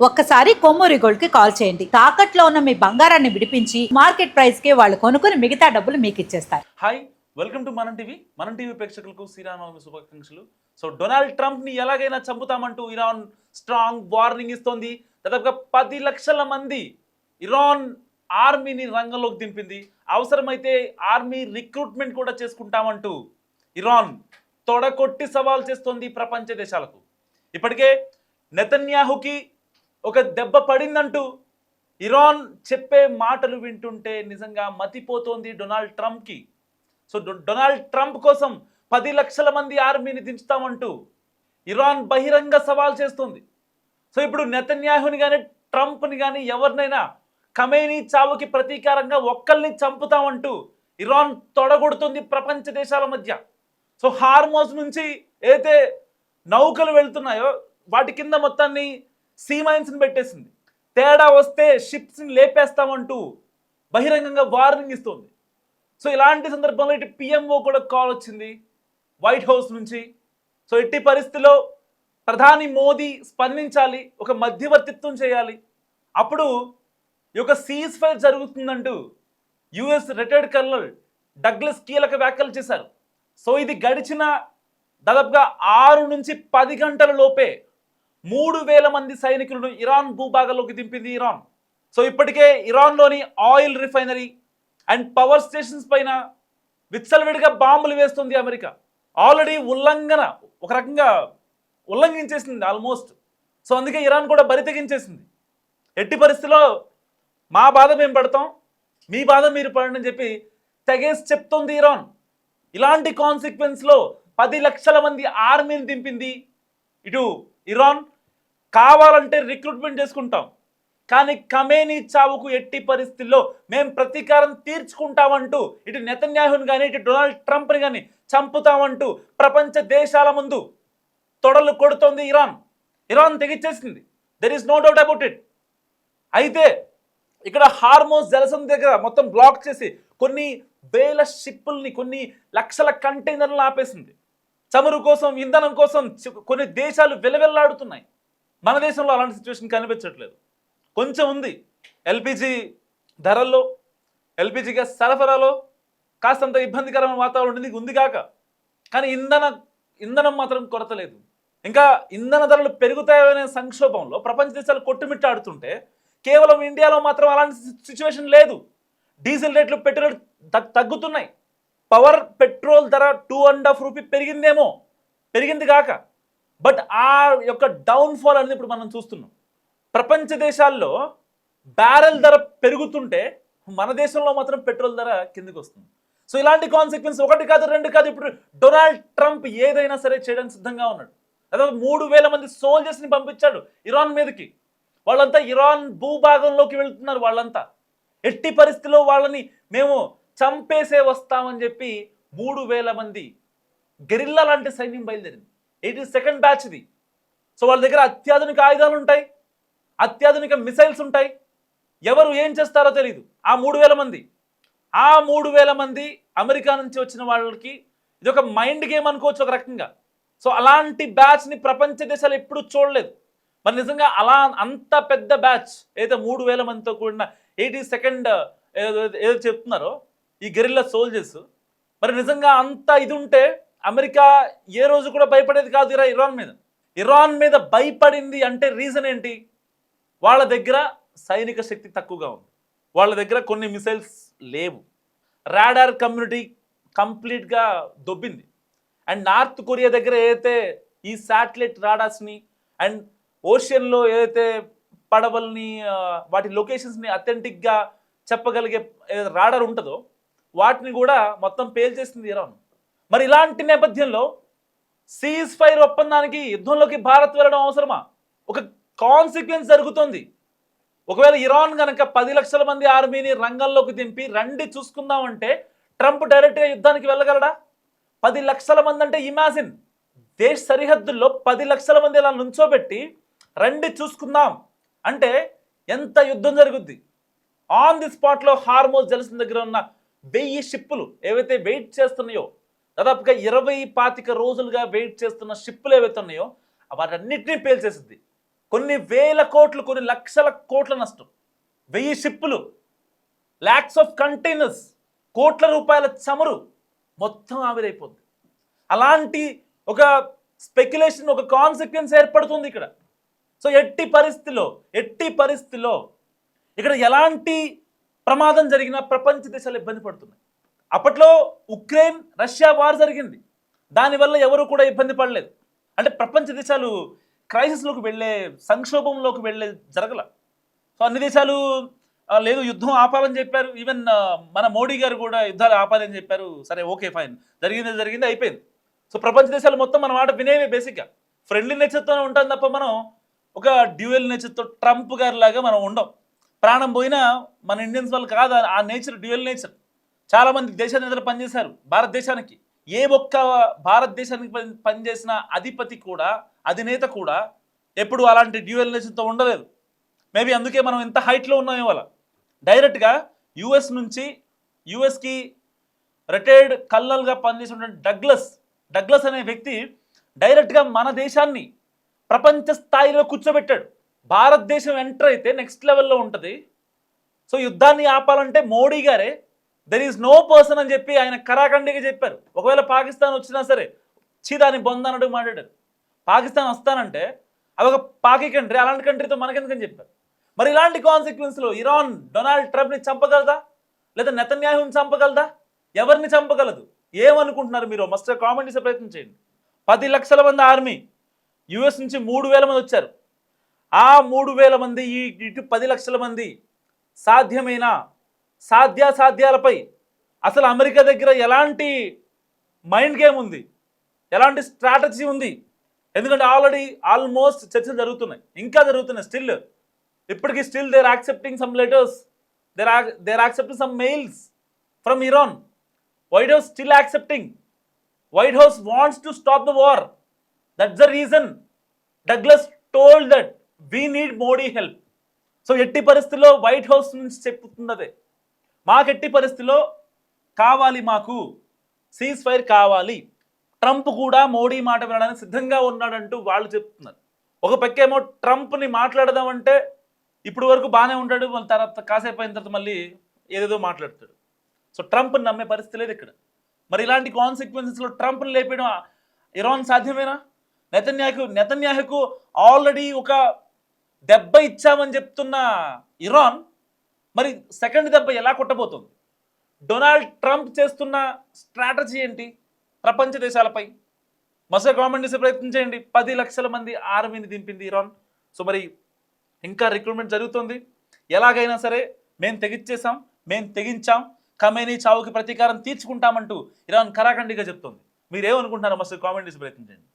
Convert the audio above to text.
ఒక్కసారి కొమ్మూరి గోల్డ్ కి కాల్ చేయండి. తాకట్లో ఉన్న మీ బంగారాన్ని విడిపించి మార్కెట్ ప్రైస్ కి వాళ్ళు కొనుక్కుని మిగతా డబ్బులు మీకు ఇచ్చేస్తారు. హాయ్, వెల్కమ్ టు మనం టీవీ ప్రేక్షకులకు శ్రీరామనవమి శుభాకాంక్షలు. సో డొనాల్డ్ ట్రంప్ ని ఎలాగైనా చంపుతామంటూ ఇరాన్ స్ట్రాంగ్ వార్నింగ్ ఇస్తోంది. దాదాపుగా 10 లక్షల మంది ఇరాన్ ఆర్మీని రంగంలోకి దింపింది. అవసరమైతే ఆర్మీ రిక్రూట్మెంట్ కూడా చేసుకుంటామంటూ ఇరాన్ తొడకొట్టి సవాల్ చేస్తోంది ప్రపంచ దేశాలకు. ఇప్పటికే నెతన్యాహుకి ఒక దెబ్బ పడిందంటూ ఇరాన్ చెప్పే మాటలు వింటుంటే నిజంగా మతిపోతోంది డొనాల్డ్ ట్రంప్కి. సో డొనాల్డ్ ట్రంప్ కోసం 10 లక్షల మంది ఆర్మీని దించుతామంటూ ఇరాన్ బహిరంగ సవాల్ చేస్తుంది. సో ఇప్పుడు నెతన్యాహుని కానీ ట్రంప్ని కానీ ఎవరినైనా ఖమేనీ చావుకి ప్రతీకారంగా ఒక్కల్ని చంపుతామంటూ ఇరాన్ తొడగొడుతుంది ప్రపంచ దేశాల మధ్య. సో హార్మోజ్ నుంచి ఏదైతే నౌకలు వెళ్తున్నాయో వాటి కింద మొత్తాన్ని సీ మైన్స్ని పెట్టేసింది. తేడా వస్తే షిప్స్ని లేపేస్తామంటూ బహిరంగంగా వార్నింగ్ ఇస్తుంది. సో ఇలాంటి సందర్భంలో ఇటు పిఎంఓ కూడా కాల్ వచ్చింది వైట్ హౌస్ నుంచి. సో ఎట్టి పరిస్థితిలో ప్రధాని మోదీ స్పందించాలి, ఒక మధ్యవర్తిత్వం చేయాలి, అప్పుడు ఈ యొక్క సీజ్ ఫైర్ జరుగుతుందంటూ యుఎస్ రిటైర్డ్ కర్నల్ డగ్లస్ కీలక వ్యాఖ్యలు చేశారు. సో ఇది గడిచిన దాదాపుగా 6 నుంచి 10 గంటల లోపే 3000 మంది సైనికులను ఇరాన్ భూభాగంలోకి దింపింది ఇరాన్. సో ఇప్పటికే ఇరాన్లోని oil refinery and power stations పైన విచ్చలవిడిగా బాంబులు వేస్తుంది అమెరికా. ఆల్రెడీ ఒక రకంగా ఉల్లంఘించేసింది ఆల్మోస్ట్. సో అందుకే ఇరాన్ కూడా బరి తెగించేసింది. ఎట్టి పరిస్థితిలో మా బాధ మేము పడతాం, మీ బాధ మీరు పడండి అని చెప్పి తెగేసి చెప్తుంది ఇరాన్. ఇలాంటి కాన్సిక్వెన్స్లో 10 లక్షల మంది ఆర్మీని దింపింది ఇటు ఇరాన్. కావాలంటే రిక్రూట్మెంట్ చేసుకుంటాం, కానీ ఖమేనీ చావుకు ఎట్టి పరిస్థితుల్లో మేము ప్రతీకారం తీర్చుకుంటామంటూ ఇటు నెతన్యాహుని కానీ ఇటు డొనాల్డ్ ట్రంప్ని కానీ చంపుతామంటూ ప్రపంచ దేశాల ముందు తొడలు కొడుతోంది ఇరాన్. ఇరాన్ తెగిచ్చేసింది, there is no doubt about it. అయితే ఇక్కడ హార్మోజ్ జలసంధి దగ్గర మొత్తం బ్లాక్ చేసి కొన్ని వేల షిప్పుల్ని, కొన్ని లక్షల కంటైనర్లను ఆపేసింది. చమురు కోసం, ఇంధనం కోసం కొన్ని దేశాలు వెలవెల్లాడుతున్నాయి. మన దేశంలో అలాంటి సిచ్యువేషన్ కనిపించట్లేదు. కొంచెం ఉంది, ఎల్పిజి ధరల్లో, ఎల్పిజి గ్యాస్ సరఫరాలో కాస్తంత ఇబ్బందికరమైన వాతావరణం ఉంది కాక, కానీ ఇంధనం మాత్రం కొరత లేదు. ఇంకా ఇంధన ధరలు పెరుగుతాయనే సంక్షోభంలో ప్రపంచ దేశాలు కొట్టుమిట్టాడుతుంటే కేవలం ఇండియాలో మాత్రం అలాంటి సిచ్యువేషన్ లేదు. డీజిల్ రేట్లు, పెట్రోల్ తగ్గుతున్నాయి. పెట్రోల్ ధర 2.5 రూపీ పెరిగిందేమో, పెరిగింది కాక, బట్ ఆ యొక్క డౌన్ఫాల్ అనేది ఇప్పుడు మనం చూస్తున్నాం. ప్రపంచ దేశాల్లో బ్యారెల్ ధర పెరుగుతుంటే మన దేశంలో మాత్రం పెట్రోల్ ధర కిందకి వస్తుంది. సో ఇలాంటి కాన్సిక్వెన్స్ 1 కాదు 2 కాదు, ఇప్పుడు డొనాల్డ్ ట్రంప్ ఏదైనా సరే చేయడానికి సిద్ధంగా ఉన్నాడు. అదే 3000 మంది సోల్జర్స్ని పంపించాడు ఇరాన్ మీదకి. వాళ్ళంతా ఇరాన్ భూభాగంలోకి వెళ్తున్నారు. వాళ్ళంతా ఎట్టి పరిస్థితిలో వాళ్ళని మేము చంపేసే వస్తామని చెప్పి 3000 మంది గెరిల్లా లాంటి సైన్యం బయలుదేరింది. 82nd బ్యాచ్ ఇది. సో వాళ్ళ దగ్గర అత్యాధునిక ఆయుధాలు ఉంటాయి, అత్యాధునిక మిసైల్స్ ఉంటాయి. ఎవరు ఏం చేస్తారో తెలియదు. ఆ 3000 మంది అమెరికా నుంచి వచ్చిన వాళ్ళకి ఇది ఒక మైండ్ గేమ్ అనుకోవచ్చు ఒక రకంగా. సో అలాంటి బ్యాచ్ని ప్రపంచ దేశాలు ఎప్పుడూ చూడలేదు. మరి నిజంగా అంత పెద్ద బ్యాచ్ ఏదైతే 3000 మందితో కూడిన 82nd ఏదో చెప్తున్నారో ఈ గెరిల్లా సోల్జర్స్, మరి నిజంగా అంత ఇది ఉంటే అమెరికా ఏ రోజు కూడా భయపడేది కాదు ఇరాన్ మీద భయపడింది అంటే రీజన్ ఏంటి? వాళ్ళ దగ్గర సైనిక శక్తి తక్కువగా ఉంది, వాళ్ళ దగ్గర కొన్ని మిసైల్స్ లేవు, రాడార్ కమ్యూనిటీ కంప్లీట్గా దొబ్బింది. అండ్ నార్త్ కొరియా దగ్గర ఏదైతే ఈ శాటిలైట్ రాడార్స్ని అండ్ ఓషియన్లో ఏదైతే పడవల్ని, వాటి లొకేషన్స్ని అథెంటిక్గా చెప్పగలిగే రాడార్ ఉంటుందో వాటిని కూడా మొత్తం పేల్చేసింది ఇరాన్. మరి ఇలాంటి నేపథ్యంలో సీజ్ ఫైర్ ఒప్పందానికి, యుద్ధంలోకి భారత్ వెళ్ళడం అవసరమా? ఒక కాన్సిక్వెన్స్ జరుగుతుంది. ఒకవేళ ఇరాన్ కనుక 10 లక్షల మంది ఆర్మీని రంగంలోకి దింపి రండి చూసుకుందామంటే ట్రంప్ డైరెక్ట్గా యుద్ధానికి వెళ్ళగలడా? 10 లక్షల మంది అంటే ఇమాజిన్, దేశ సరిహద్దుల్లో 10 లక్షల మంది ఇలా నుంచోబెట్టి రండి చూసుకుందాం అంటే ఎంత యుద్ధం జరుగుద్ది. ఆన్ ది స్పాట్లో హార్మోజ్ జలసంధి దగ్గర ఉన్న 1000 షిప్పులు ఏవైతే వెయిట్ చేస్తున్నాయో, దాదాపుగా 20-25 రోజులుగా వెయిట్ చేస్తున్న షిప్పులు ఏవైతే ఉన్నాయో వాటన్నిటినీ పేల్చేసింది. కొన్ని వేల కోట్లు, కొన్ని లక్షల కోట్ల నష్టం, 1000 షిప్పులు, ల్యాక్స్ ఆఫ్ కంటైనర్స్, కోట్ల రూపాయల చమురు మొత్తం ఆవిరైపోద్ది. అలాంటి ఒక స్పెక్యులేషన్, ఒక కాన్సిక్వెన్స్ ఏర్పడుతుంది ఇక్కడ. సో ఎట్టి పరిస్థితిలో ఇక్కడ ఎలాంటి ప్రమాదం జరిగినా ప్రపంచ దేశాలు ఇబ్బంది పడుతున్నాయి. అప్పట్లో ఉక్రెయిన్ రష్యా వార్ జరిగింది, దానివల్ల ఎవరు కూడా ఇబ్బంది పడలేదు. అంటే ప్రపంచ దేశాలు క్రైసిస్లోకి వెళ్ళే, సంక్షోభంలోకి వెళ్ళే జరగల. సో అన్ని దేశాలు లేదు యుద్ధం ఆపాలని చెప్పారు. ఈవెన్ మన మోడీ గారు కూడా యుద్ధాలు ఆపాలని చెప్పారు. సరే ఓకే ఫైన్, జరిగింది అయిపోయింది. సో ప్రపంచ దేశాలు మొత్తం మన మాట వినేవే. బేసిక్గా ఫ్రెండ్లీ నేచర్తోనే ఉంటాం తప్ప మనం ఒక డ్యూయల్ నేచర్తో ట్రంప్ గారి లాగా మనం ఉండం. ప్రాణం పోయినా మన ఇండియన్స్ వాళ్ళు కాదు ఆ నేచర్, డ్యూయల్ నేచర్. చాలామంది దేశ నేతలు పనిచేశారు భారతదేశానికి. ఏ ఒక్క భారతదేశానికి పనిచేసిన అధిపతి కూడా, అధినేత కూడా ఎప్పుడు అలాంటి డ్యూయల్ నేచర్తో ఉండలేదు. మేబీ అందుకే మనం ఇంత హైట్లో ఉన్నాం ఇవాళ. డైరెక్ట్గా యుఎస్కి రిటైర్డ్ కల్నల్గా పనిచేసినటువంటి డగ్లస్ అనే వ్యక్తి డైరెక్ట్గా మన దేశాన్ని ప్రపంచ స్థాయిలో కూర్చోబెట్టాడు. భారతదేశం ఎంటర్ అయితే నెక్స్ట్ లెవెల్లో ఉంటుంది. సో యుద్ధాన్ని ఆపాలంటే మోడీ గారే, దెర్ ఈజ్ నో పర్సన్ అని చెప్పి ఆయన కరాఖండిగా చెప్పారు. ఒకవేళ పాకిస్తాన్ వచ్చినా సరే దాని బొందనడు మాట్లాడారు. పాకిస్తాన్ వస్తానంటే అదొక పాకి కంట్రీ, అలాంటి కంట్రీతో మనకెందుకని చెప్పారు. మరి ఇలాంటి కాన్సిక్వెన్స్లో ఇరాన్ డొనాల్డ్ ట్రంప్ని చంపగలదా, లేదా నెతన్యాహుని చంపగలదా? ఎవరిని చంపగలదు? ఏమనుకుంటున్నారు మీరు? మస్ట్ కామెంట్ చేసే ప్రయత్నం చేయండి. 10 లక్షల మంది ఆర్మీ, యుఎస్ నుంచి 3,000 మంది వచ్చారు. ఆ 3,000 మంది, ఇటు 10 లక్షల మంది సాధ్యాసాధ్యాలపై అసలు అమెరికా దగ్గర ఎలాంటి మైండ్ గేమ్ ఉంది, ఎలాంటి స్ట్రాటజీ ఉంది? ఎందుకంటే ఆల్మోస్ట్ చర్చలు జరుగుతున్నాయి, ఇంకా జరుగుతున్నాయి. ఇప్పటికీ they are accepting some letters, they are accepting some mails from Iran. White House still accepting. White House wants to stop the war. That's the reason Douglas told that we need Modi help. So ఎట్టి పరిస్థితుల్లో white house నుంచి చెప్పుతున్నదే, మాకెట్టి పరిస్థితిలో కావాలి, మాకు cease fire కావాలి. Trump కూడా మోడీ మాట వినడానికి సిద్ధంగా ఉన్నాడంటూ వాళ్ళు చెప్తున్నారు. ఒక పక్కేమో ట్రంప్ని మాట్లాడదామంటే ఇప్పుడు వరకు బాగానే ఉంటాడు, మళ్ళీ తర్వాత కాసేపు అయిన తర్వాత మళ్ళీ ఏదేదో మాట్లాడతాడు. సో ట్రంప్ని నమ్మే పరిస్థితి లేదు ఇక్కడ. మరి ఇలాంటి కాన్సిక్వెన్సెస్లో ట్రంప్ని లేపేయడం ఇరాన్ సాధ్యమేనా? నెతన్యాహుకు ఆల్రెడీ ఒక దెబ్బ ఇచ్చామని చెప్తున్న ఇరాన్ మరి సెకండ్ దెబ్బ ఎలా కొట్టబోతుంది? డొనాల్డ్ ట్రంప్ చేస్తున్న స్ట్రాటజీ ఏంటి ప్రపంచ దేశాలపై? మసే కామెంట్ చేసే ప్రయత్నం చేయండి. 10 లక్షల మంది ఆర్మీని దింపింది ఇరాన్. సో మరి ఇంకా రిక్రూట్మెంట్ జరుగుతుంది. ఎలాగైనా సరే మేము తెగించాం, ఖమేనీ చావుకి ప్రతీకారం తీర్చుకుంటామంటూ ఇరాన్ కరాఖండిగా చెప్తుంది. మీరేమనుకుంటున్నారో మసే కామెంట్ చేసే ప్రయత్నం చేయండి.